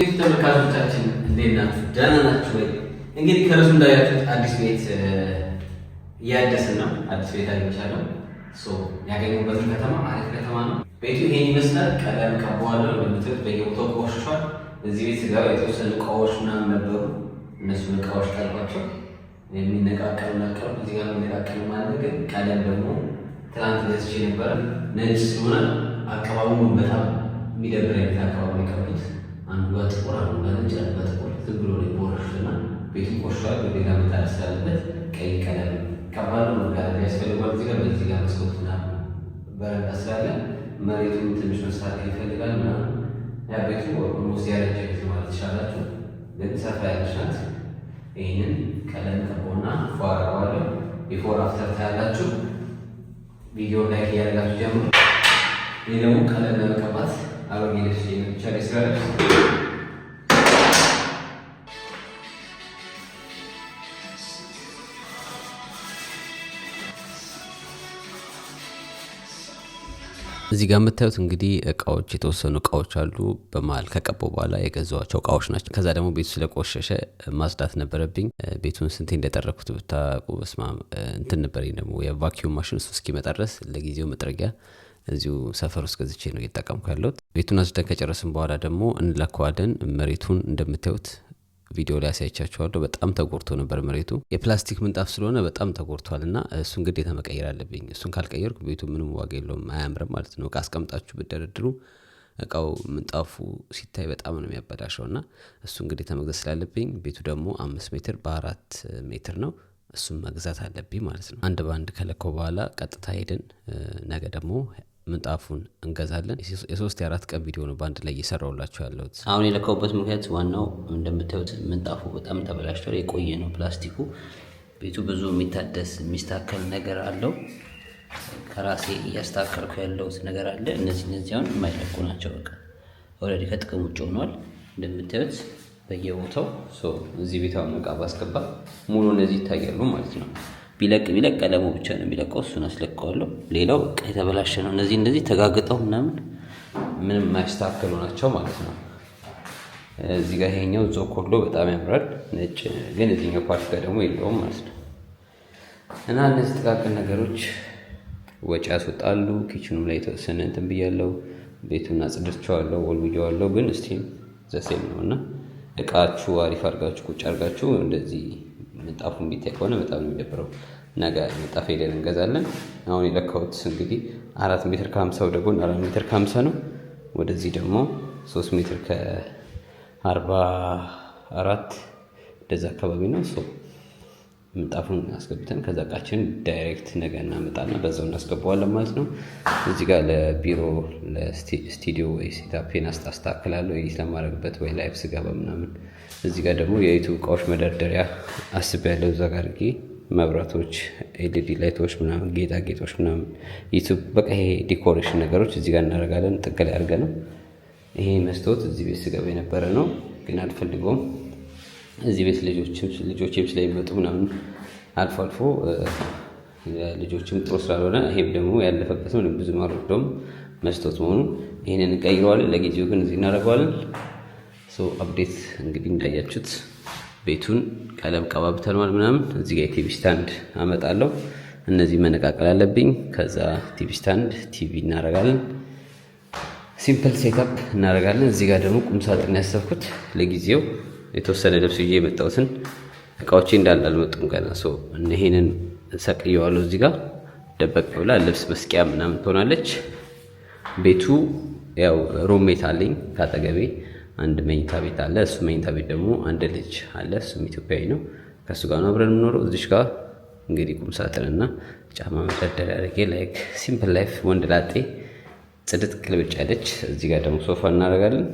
ተመልካቾቻችን እንዴት ናችሁ? ደህና ናችሁ ወይ? እንግዲህ ከርሱ እንዳያችሁት አዲስ ቤት እያደስን ነው። አዲስ ቤት አግኝቻለሁ። ያገኘሁበትን ከተማ አሪፍ ከተማ ነው። ቤቱ ይሄን ይመስላል። ቀለም ቀባዋለሁ። እንደምታዩት በየቦታው ቆሽሿል። እዚህ ቤት ስገባ የተወሰኑ እቃዎች ምናምን ነበሩ። እነሱን እቃዎች ጣልኳቸው። የሚነቃቀሉ ነቀሩ። እዚህ ጋር የሚነቃቀሉ ማለት ግን ቀለም ደግሞ ትናንት ገዝቼ ነበረ። ነጭ ስለሆነ አካባቢውን በጣም የሚደብር አይነት አካባቢ የቀቡት አንዱ ጋር ጥቁር አንዱ ጋር ነጭ በጥቁር ዝም ብሎ ነው ቦረሽና ቤቱን ቆሽሿል። ግዴታ መታደስ ስላለበት ቀይ ቀለም ቀባሉ። መጋረጃ ያስፈልጓል። እዚህ ጋር በዚህ ጋር መስኮትና በረንዳ ስላለ መሬቱን ትንሽ መስራት ይፈልጋል ምናምን። ያ ቤቱ ኦልሞስት ያረጀ ቤት ማለት ይቻላችሁ፣ ግን ሰፋ ያለች ናት። ይህንን ቀለም ቀቦና ፏረዋለሁ። ቢፎር አፍተር ታያላችሁ። ቪዲዮ ላይክ እያደረጋችሁ ጀምሩ። ይህ ደግሞ ቀለም ለመቀባት አሮጌ ልብስ ብቻ ስራ ልብስ እዚህ ጋር የምታዩት እንግዲህ እቃዎች የተወሰኑ እቃዎች አሉ። በመሀል ከቀባው በኋላ የገዛኋቸው እቃዎች ናቸው። ከዛ ደግሞ ቤቱ ስለቆሸሸ ማጽዳት ነበረብኝ። ቤቱን ስንቴ እንደጠረኩት ብታውቁ በስመ አብ እንትን ነበረኝ። ደግሞ የቫኪዩም ማሽን እሱ እስኪመጣ ድረስ ለጊዜው መጥረጊያ እዚሁ ሰፈር ውስጥ ገዝቼ ነው እየተጠቀምኩ ያለሁት። ቤቱን አጽድተን ከጨረስን በኋላ ደግሞ እንለካዋለን። መሬቱን እንደምታዩት ቪዲዮ ላይ ያሳይቻችኋለሁ። በጣም ተጎርቶ ነበር መሬቱ። የፕላስቲክ ምንጣፍ ስለሆነ በጣም ተጎርቷል እና እሱን ግዴታ መቀየር አለብኝ። እሱን ካልቀየርኩ ቤቱ ምንም ዋጋ የለውም፣ አያምርም ማለት ነው። እቃ አስቀምጣችሁ ብደረድሩ እቃው ምንጣፉ ሲታይ በጣም ነው የሚያበላሸው እና እሱን ግዴታ መግዛት ስላለብኝ ቤቱ ደግሞ 5 ሜትር በ4 ሜትር ነው። እሱን መግዛት አለብኝ ማለት ነው። አንድ በአንድ ከለከው በኋላ ቀጥታ ሄደን ነገ ደግሞ ምንጣፉን እንገዛለን። የ3-4 ቀን ቪዲዮ ነው በአንድ ላይ እየሰራሁላችሁ ያለሁት። አሁን የለካውበት ምክንያት ዋናው እንደምታዩት ምንጣፉ በጣም ተበላሽቷል። የቆየ ነው ፕላስቲኩ። ቤቱ ብዙ የሚታደስ የሚስተካከል ነገር አለው። ከራሴ እያስተካከልኩ ያለሁት ነገር አለ። እነዚህ አሁን የማይለቁ ናቸው። በቃ ኦልሬዲ ከጥቅም ውጭ ሆኗል እንደምታዩት በየቦታው። እዚህ ቤት አሁን እቃ ባስገባ ሙሉ እነዚህ ይታያሉ ማለት ነው። ቢለቅ ቀለሙ ብቻ ነው የሚለቀው። እሱን አስለቀዋለሁ። ሌላው በቃ የተበላሸ ነው። እነዚህ ተጋግጠው ምናምን ምንም የማያስተካከሉ ናቸው ማለት ነው። እዚህ ጋር ይሄኛው ዞኮሎ በጣም ያምራል ነጭ፣ ግን እዚህኛው ፓርት ጋር ደግሞ የለውም ማለት ነው። እና እነዚህ ጥቃቅን ነገሮች ወጪ ያስወጣሉ። ኪችኑም ላይ የተወሰነ እንትን ብያለሁ። ቤቱን አጽድቼዋለሁ፣ ወልውዬዋለሁ፣ ግን እስቲም ዘሴም ነው እና እቃችሁ አሪፍ አድርጋችሁ ቁጭ አድርጋችሁ እንደዚህ ምንጣፉን ቢታይ ከሆነ በጣም ነው የሚደብረው። ነገ ምንጣፍ ሄደን እንገዛለን። አሁን የለካሁት እንግዲህ 4 ሜትር ከ50 ወደ ጎን 4 ሜትር ከ50 ነው። ወደዚህ ደግሞ 3 ሜትር ከ44 እንደዛ አካባቢ ነው። ምንጣፉን አስገብተን ከዛ እቃችን ዳይሬክት ነገ እናመጣና በዛው እናስገባዋለን ማለት ነው። እዚህ ጋር ለቢሮ ለስቱዲዮ ወይ ሴታፔን አስተካክላለሁ ኤዲት ለማድረግበት ወይ ላይቭ ስገባ ምናምን። እዚህ ጋር ደግሞ የዩቲዩብ እቃዎች መደርደሪያ አስቤያለሁ። እዛ ጋር አድርጌ መብራቶች፣ ኤልኢዲ ላይቶች ምናምን፣ ጌጣጌጦች ምናምን ዩቲዩብ በቃ ይሄ ዲኮሬሽን ነገሮች እዚህ ጋር እናደርጋለን። ጥግ ላይ አድርገን ነው። ይሄ መስታወት እዚህ ቤት ስገባ የነበረ ነው ግን አልፈልገውም። እዚህ ቤት ልጆችም ስለሚመጡ ምናምን አልፎ አልፎ ልጆችም ጥሩ ስላልሆነ ይሄም ደግሞ ያለፈበት ነው። ብዙ ማረደውም መስታወት መሆኑ ይሄንን እንቀይረዋለን። ለጊዜው ግን እዚህ እናደርገዋለን። አፕዴት እንግዲህ እንዳያችሁት ቤቱን ቀለም ቀባብተናል ምናምን። እዚህ ጋር የቲቪ ስታንድ አመጣለሁ። እነዚህ መነቃቀል አለብኝ። ከዛ ቲቪ ስታንድ ቲቪ እናደርጋለን። ሲምፕል ሴትአፕ እናደርጋለን። እዚህ ጋር ደግሞ ቁም ሳጥን ያሰብኩት ለጊዜው የተወሰነ ልብስ ይዤ የመጣሁትን እቃዎቼ እንዳለ አልመጡም ገና። ይሄንን ሰቅየዋለሁ። እዚህ ጋር ደበቅ ብላ ልብስ መስቂያ ምናምን ትሆናለች። ቤቱ ያው ሩሜት አለኝ ካጠገቤ አንድ መኝታ ቤት አለ። እሱ መኝታ ቤት ደግሞ አንድ ልጅ አለ። እሱም ኢትዮጵያዊ ነው። ከእሱ ጋር ነው አብረን የምኖረው። እዚሽ ጋር እንግዲህ ቁም ሳጥንና ጫማ መደርደሪያ አድርጌ ላይክ ሲምፕል ላይፍ ወንድ ላጤ ጽድት ቅልብጭ ያለች። እዚህ ጋር ደግሞ ሶፋ እናደርጋለን።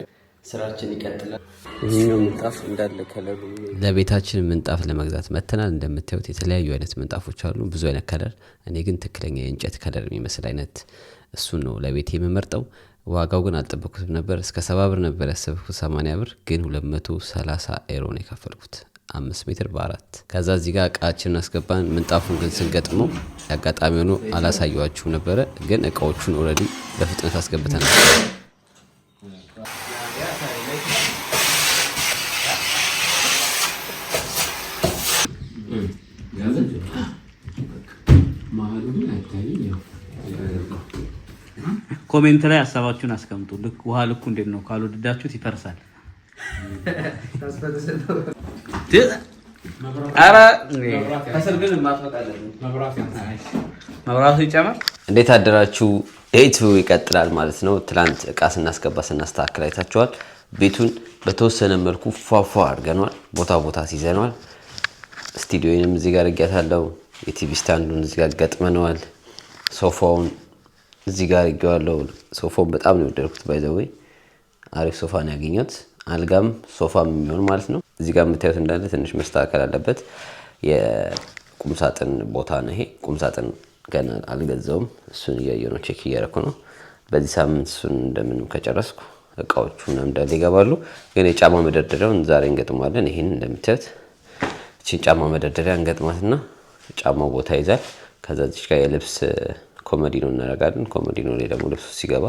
ስራችን ይቀጥላል። ይህኛው ምንጣፍ እንዳለ ከለሩ ለቤታችን ምንጣፍ ለመግዛት መተናል። እንደምታዩት የተለያዩ አይነት ምንጣፎች አሉ፣ ብዙ አይነት ከለር። እኔ ግን ትክክለኛ የእንጨት ከለር የሚመስል አይነት እሱን ነው ለቤት የምመርጠው። ዋጋው ግን አልጠበኩትም ነበር። እስከ 70 ብር ነበር ያሰብኩት፣ 80 ብር ግን 230 ኤሮ ነው የከፈልኩት። 5 ሜትር በ4። ከዛ እዚህ ጋር እቃችንን አስገባን። ምንጣፉን ግን ስንገጥመው ያጋጣሚ ሆኖ አላሳየዋችሁ ነበረ፣ ግን እቃዎቹን ኦልሬዲ በፍጥነት አስገብተናል። ኮሜንት ላይ ሀሳባችሁን አስቀምጡ። ልክ ውሃ ልኩ እንዴት ነው? ካልወደዳችሁት ይፈርሳል። ኧረ መብራቱ ይጨመር። እንዴት አደራችሁ? ዴቱ ይቀጥላል ማለት ነው። ትላንት እቃ ስናስገባ ስናስተካክል አይታችኋል። ቤቱን በተወሰነ መልኩ ፏፏ አድርገኗል። ቦታ ሲይዘነዋል። ስቱዲዮንም እዚህ ጋር እርግያታለሁ። የቲቪ ስታንዱን እዚህ ጋር ገጥመነዋል። ሶፋውን እዚህ ጋር እርግዋለሁ። ሶፋውን በጣም ነው የወደድኩት። ባይ ዘ ዌይ አሪፍ ሶፋ ነው ያገኘሁት። አልጋም ሶፋም የሚሆን ማለት ነው። እዚህ ጋር የምታዩት እንዳለ ትንሽ መስተካከል አለበት። የቁምሳጥን ቦታ ነው ይሄ። ቁምሳጥን ገና አልገዛውም። እሱን እያየሁ ነው፣ ቼክ እያደረኩ ነው። በዚህ ሳምንት እሱን እንደምንም ከጨረስኩ እቃዎቹ ምናምን እንዳለ ይገባሉ። ግን የጫማ መደርደሪያውን ዛሬ እንገጥማለን። ይሄን እንደምታዩት እቺን ጫማ መደርደሪያ እንገጥማትና ጫማው ቦታ ይዛል። ከዛ እዚህ ጋር የልብስ ኮሞዲኖ እናደርጋለን። ኮሞዲኖ ላይ ደግሞ ልብሱ ሲገባ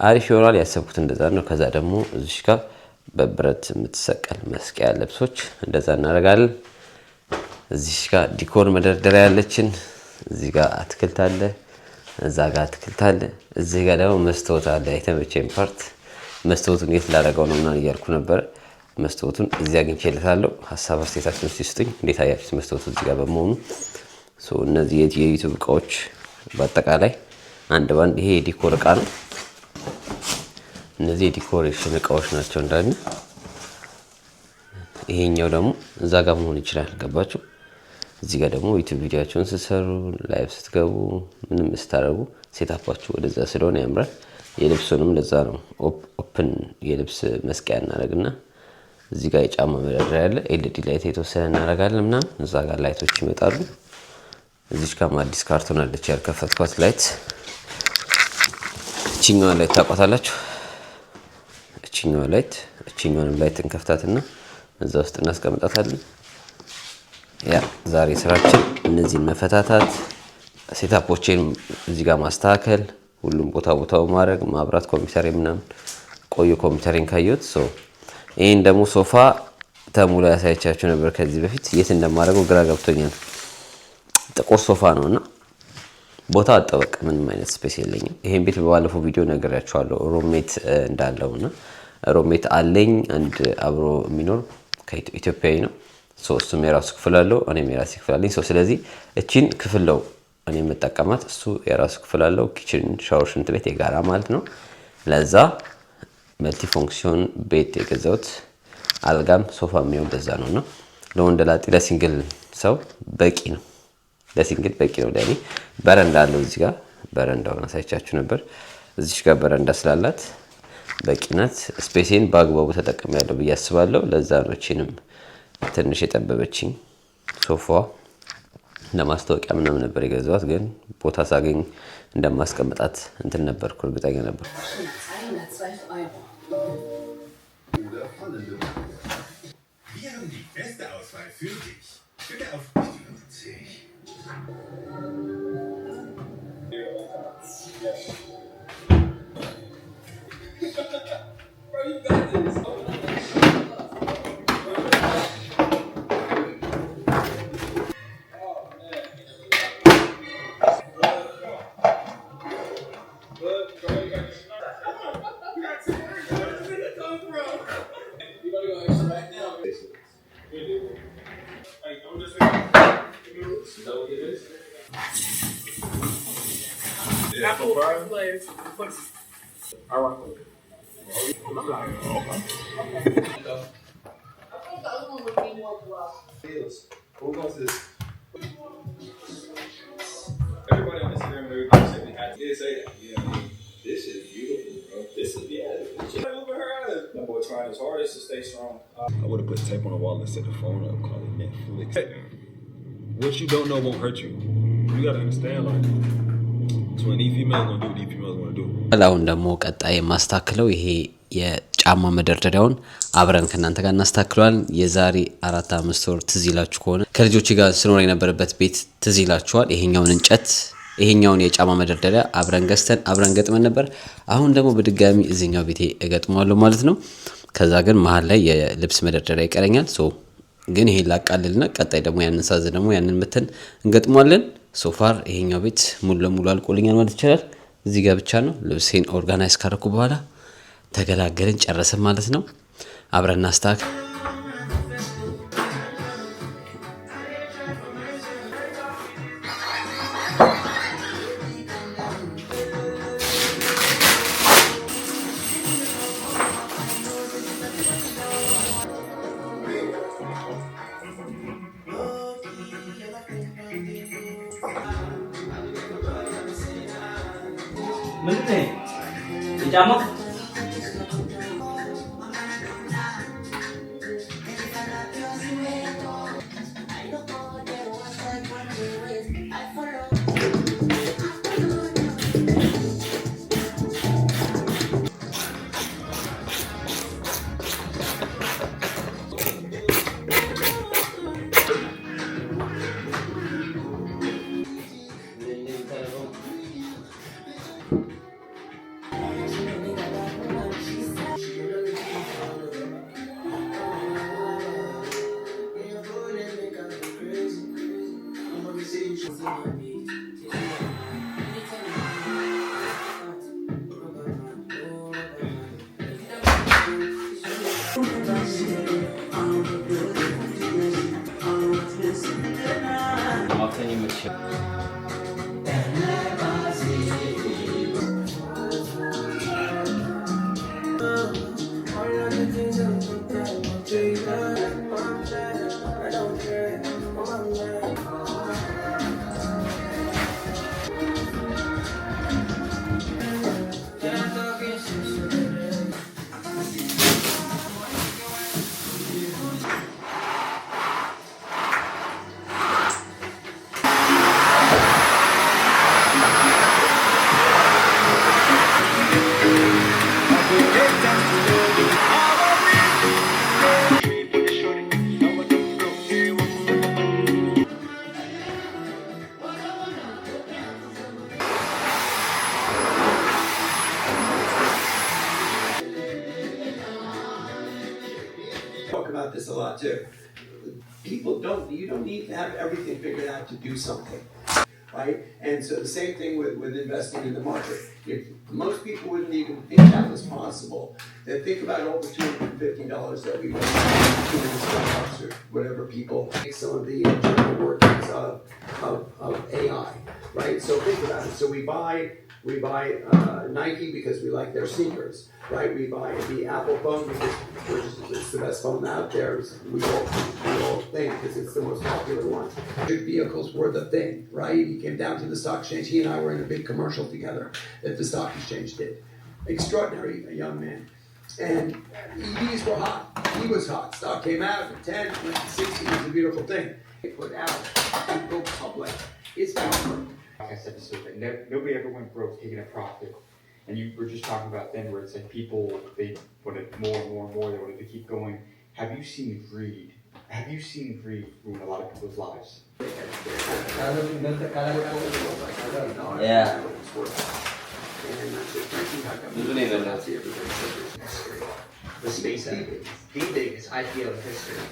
አሪፍ ይሆናል። ያሰብኩት እንደዛ ነው። ከዛ ደግሞ እዚህ ጋር በብረት የምትሰቀል መስቀያ ልብሶች እንደዛ እናደርጋለን። እዚህ ጋር ዲኮር መደርደሪያ ያለችን፣ እዚህ ጋር አትክልት አለ፣ እዛ ጋር አትክልት አለ፣ እዚህ ጋር ደግሞ መስታወት አለ። የተመቸኝ ፓርት መስታወቱን የት ላደርገው ነው ምናምን እያልኩ ነበረ። መስታወቱን እዚህ አግኝቼለታለሁ። ሀሳብ አስተያየታችሁን ሲስጡኝ። እንዴት አያችሁት መስታወቱ እዚህ ጋር በመሆኑ? እነዚህ የዩቲዩብ እቃዎች በአጠቃላይ አንድ ባንድ። ይሄ የዲኮር እቃ ነው። እነዚህ የዲኮሬሽን እቃዎች ናቸው እንዳለ። ይሄኛው ደግሞ እዛ ጋር መሆን ይችላል። ገባችሁ? እዚህ ጋር ደግሞ ዩቲዩብ ቪዲዮአችሁን ስትሰሩ፣ ላይቭ ስትገቡ፣ ምንም ስታረጉ ሴታፓችሁ ወደዛ ስለሆነ ያምራል። የልብሱንም ለዛ ነው ኦፕን የልብስ መስቀያ እናደርግና እዚህ ጋር የጫማ መደርደሪያ ያለ ኤልዲ ላይት የተወሰነ እናደርጋለን ምናምን። እዛ ጋር ላይቶች ይመጣሉ። እዚች ጋር አዲስ ካርቶን አለች ያልከፈትኳት ላይት። እቺኛዋን ላይት ታውቋታላችሁ? እቺኛዋንም ላይት እንከፍታትና እዛ ውስጥ እናስቀምጣታለን። ያ ዛሬ ስራችን እነዚህን መፈታታት፣ ሴታፖችን እዚህ ጋር ማስተካከል፣ ሁሉም ቦታው ማድረግ፣ ማብራት፣ ኮምፒውተር ምናምን ቆዩ። ኮምፒውተሪን ካየሁት ይሄን ደግሞ ሶፋ ተሙላ ያሳያቻችሁ ነበር ከዚህ በፊት። የት እንደማደርገው ግራ ገብቶኛል። ጥቁር ሶፋ ነውና ቦታ አጠበቅ፣ ምንም አይነት ስፔስ የለኝም። ይሄን ቤት በባለፈው ቪዲዮ ነግሬያችኋለሁ ሮሜት እንዳለውና ሮሜት አለኝ። አንድ አብሮ የሚኖር ከኢትዮጵያዊ ነው። እሱም የራሱ ክፍል አለው፣ እኔም የራሴ ክፍል አለኝ። ስለዚህ እቺን ክፍል ነው እኔ የምጠቀማት፣ እሱ የራሱ ክፍል አለው። ኪችን፣ ሻወር፣ ሽንት ቤት የጋራ ማለት ነው። ለዛ መልቲ ፎንክሽን ቤት የገዛሁት አልጋም ሶፋ የሚሆን ለዛ ነውና ለወንድ ላጤ ለሲንግል ሰው በቂ ነው። ለሲንግል በቂ ነው ለኔ። በረንዳ አለው እዚህ ጋር፣ በረንዳውን አሳይቻችሁ ነበር። እዚህ ጋር በረንዳ ስላላት በቂ ናት። ስፔሴን በአግባቡ ተጠቅሜያለሁ ብዬ አስባለሁ። ለዛ ነው እቺንም ትንሽ የጠበበችኝ። ሶፋዋ ለማስታወቂያ ምናምን ነበር የገዛኋት፣ ግን ቦታ ሳገኝ እንደማስቀምጣት እንትን ነበርኩ፣ እርግጠኛ ነበርኩ። Everybody on Instagram and everything said we had to say that. Yeah, this is beautiful, bro. This is look at her eyes. That boy trying his hardest to stay strong. I would have put tape on the wall and set the phone up, call it Netflix. What you don't know won't hurt you. You gotta understand, like, so when these females gonna do what these females wanna do. አሁን ደግሞ ቀጣይ የማስተካክለው ይሄ የጫማ መደርደሪያውን አብረን ከእናንተ ጋር እናስተካክለዋለን። የዛሬ 4-5 ወር ትዝ ይላችሁ ከሆነ ከልጆች ጋር ስኖር የነበረበት ቤት ትዝ ይላችኋል። ይሄኛውን የጫማ መደርደሪያ አብረን ገዝተን አብረን ገጥመን ነበር። አሁን ደግሞ በድጋሚ እዚህኛው ቤቴ እገጥመዋለሁ ማለት ነው። ከዛ ግን መሀል ላይ የልብስ መደርደሪያ ይቀረኛል። ግን ይሄን ላቃልልና ቀጣይ ደግሞ ያንን ሳዝ ደግሞ ያንን መተን እንገጥመዋለን። ሶፋር ይሄኛው ቤት ሙሉ ለሙሉ አልቆልኛል ማለት ይችላል። እዚህ ጋር ብቻ ነው። ልብሴን ኦርጋናይዝ ካደረኩ በኋላ ተገላገልን፣ ጨረስን ማለት ነው። አብረን እናስተካክል። Dicamak. Talk about this a lot too. You don't need to have everything figured out to do something, right? And so the same thing with investing in the market. If most people wouldn't even think that was possible, then think about all the $250 that we raised in Starbucks or whatever people make some of the internal workings of AI, right? So think about it. So we buy Nike because we like their sneakers, right? We buy the Apple phone because it's the best phone out there. We all think because it's the most popular one. Vehicles were the thing, right? He came down to the stock exchange. He and I were in a big commercial together that the stock exchange did. Extraordinary, a young man. And EVs were hot. He was hot. Stock came out at 10, went to 60. It was a beautiful thing. It put out and go public. It's powerful. Like I said, this is nobody ever went broke taking a profit. And you were just talking about then where it's like people, they wanted more and more and more, they wanted to keep going. Have you seen greed? Have you seen greed ruin a lot of people's lives? Yeah. The space the biggest IPO in history.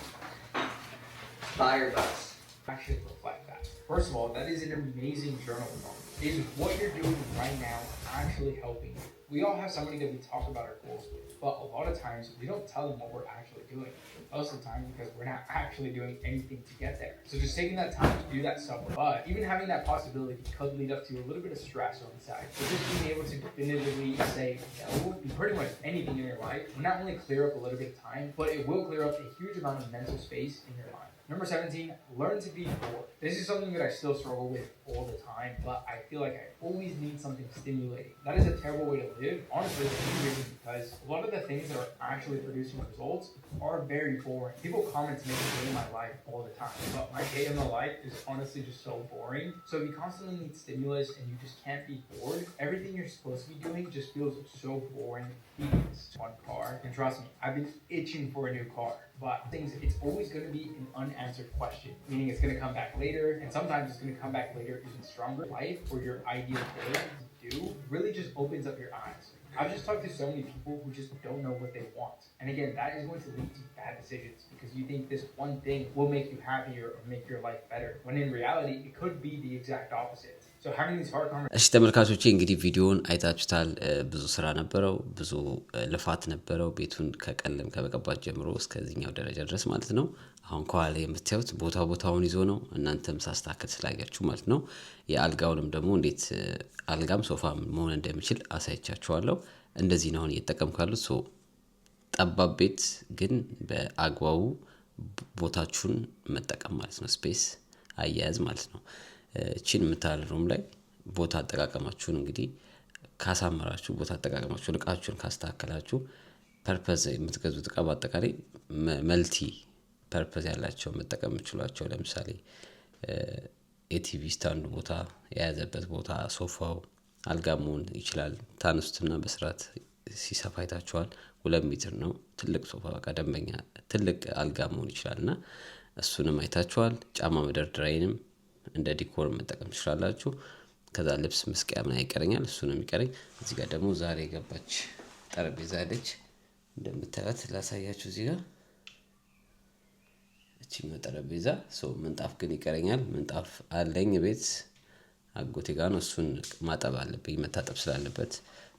Buyer bust. Actually reflect that. First of all, that is an amazing journalism. Is what you're doing right now actually helping you? We all have somebody that we talk about our goals with, but a lot of times we don't tell them what we're actually doing. Most of the time because we're not actually doing anything to get there. So just taking that time to do that stuff, but even having that possibility could lead up to a little bit of stress on the side. So just being able to definitively say no to pretty much anything in your life will not only clear up a little bit of time, but it will clear up a huge amount of mental space in your mind. Number 17, learn to be bored. This is something that I still struggle with all the time, but I feel like I always need something stimulating. That is a terrible way to live, honestly, because a lot of the things that are actually producing results are very boring. People comment to make a day in my life all the time, but my day in my life is honestly just so boring. So if you constantly need stimulus and you just can't be bored, everything you're supposed to be doing just feels so boring. One car, and trust me, I've been itching for a new car. But it's always going to be an unanswered question, meaning it's going to come back later, and sometimes it's going to come back later even stronger. Life or your ideal goal to do really just opens up your eyes. I've just talked to so many people who just don't know what they want. And again, that is going to lead to bad decisions because you think this one thing will make you happier or make your life better, when in reality, it could be the exact opposite. So having these hard conversations. እሺ ተመልካቾቼ እንግዲህ ቪዲዮውን አይታችሁታል። ብዙ ስራ ነበረው፣ ብዙ ልፋት ነበረው። ቤቱን ከቀለም ከመቀባት ጀምሮ እስከዚህኛው ደረጃ ድረስ ማለት ነው። አሁን ከኋላ የምታዩት ቦታውን ይዞ ነው። እናንተም ሳስተካከል ስላያችሁ ማለት ነው። የአልጋውንም ደግሞ እንዴት አልጋም ሶፋም መሆን እንደሚችል አሳይቻችኋለሁ። እንደዚህ ነው አሁን እየተጠቀምኩ ያሉት። ሶ ጠባብ ቤት ግን በአግባቡ ቦታችሁን መጠቀም ማለት ነው። ስፔስ አያያዝ ማለት ነው። እቺን የምታልሩም ላይ ቦታ አጠቃቀማችሁን እንግዲህ ካሳመራችሁ፣ ቦታ አጠቃቀማችሁን እቃችሁን ካስተካከላችሁ፣ ፐርፐዝ የምትገዙት እቃ በአጠቃላይ መልቲ ፐርፐዝ ያላቸው መጠቀም የምችሏቸው ለምሳሌ ኤቲቪ ስታንዱ ቦታ የያዘበት ቦታ፣ ሶፋው፣ አልጋ መሆን ይችላል። ታነሱትና በስርዓት ሲሰፋ አይታችኋል። 2 ሜትር ነው ትልቅ ሶፋ፣ በቃ ደንበኛ ትልቅ አልጋ መሆን ይችላልና እሱንም አይታችኋል። ጫማ መደርደሪያንም እንደ ዲኮር መጠቀም ትችላላችሁ። ከዛ ልብስ መስቀያ ምን አይቀርኛል፣ እሱ ነው የሚቀረኝ። እዚህ ጋር ደግሞ ዛሬ የገባች ጠረጴዛ አለች እንደምታዩት፣ ላሳያችሁ። እዚህ ጋር እቺ ነው ጠረጴዛ። ምንጣፍ ግን ይቀረኛል። ምንጣፍ አለኝ ቤት አጎቴ ጋር ነው። እሱን ማጠብ አለብኝ፣ መታጠብ ስላለበት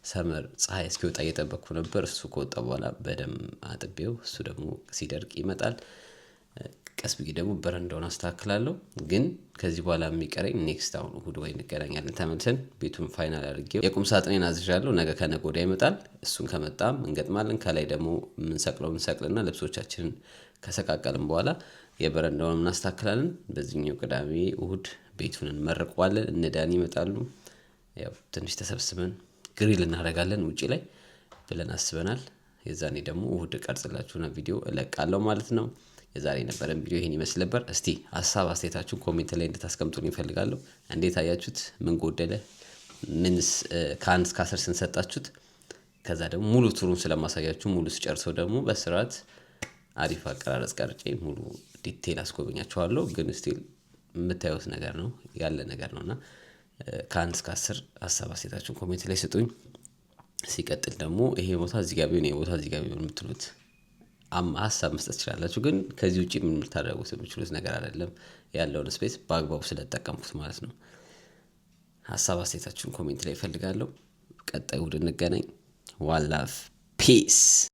ሰመር ፀሐይ እስኪወጣ እየጠበቅኩ ነበር። እሱ ከወጣ በኋላ በደንብ አጥቤው እሱ ደግሞ ሲደርቅ ይመጣል። ቀስ ብዬ ደግሞ በረንዳውን አስተካክላለሁ። ግን ከዚህ በኋላ የሚቀረኝ ኔክስት አሁን እሁድ ወይ እንገናኛለን ተመልሰን ቤቱን ፋይናል አድርጌው የቁም ሳጥኔን አዝዣለሁ። ነገ ከነገ ወዲያ ይመጣል። እሱን ከመጣም እንገጥማለን። ከላይ ደግሞ እንሰቅልና ልብሶቻችንን ከሰቃቀልን በኋላ የበረንዳውን እናስተካክላለን። በዚህኛው ቅዳሜ እሁድ ቤቱን እንመርቀዋለን። እነዳን ይመጣሉ። ያው ትንሽ ተሰብስበን ግሪል እናደርጋለን ውጪ ላይ ብለን አስበናል። የዛኔ ደግሞ እሁድ ቀርጽላችሁና ቪዲዮ እለቃለሁ ማለት ነው። የዛሬ የነበረን ቪዲዮ ይሄን ይመስል ነበር። እስቲ ሐሳብ አስተያየታችሁን ኮሜንት ላይ እንድታስቀምጡልኝ እፈልጋለሁ። እንዴት አያችሁት? ምን ጎደለ? ምንስ ከ1 እስከ 10 ስንሰጣችሁት? ከዛ ደግሞ ሙሉ ቱሩን ስለማሳያችሁ ሙሉ ስጨርሰው ደግሞ በስርዓት አሪፍ አቀራረጽ ቀርጬ ሙሉ ዲቴል አስጎበኛችኋለሁ። ግን ስቲል የምታዩት ነገር ነው ያለ ነገር ነውና ከ1 እስከ 10 ሐሳብ አስተያየታችሁን ኮሜንት ላይ ስጡኝ። ሲቀጥል ደግሞ ይሄ ቦታ እዚህ ጋር ቢሆን ይሄ ቦታ እዚህ ጋር ቢሆን የምትሉት ሐሳብ መስጠት ትችላላችሁ። ግን ከዚህ ውጪ ምን ልታደርጉት የምትችሉት ነገር አይደለም። ያለውን ስፔስ በአግባቡ ስለተጠቀምኩት ማለት ነው። ሐሳብ አስተያየታችሁን ኮሜንት ላይ እፈልጋለሁ። ቀጣይ እሁድ እንገናኝ። ዋን ላቭ ፒስ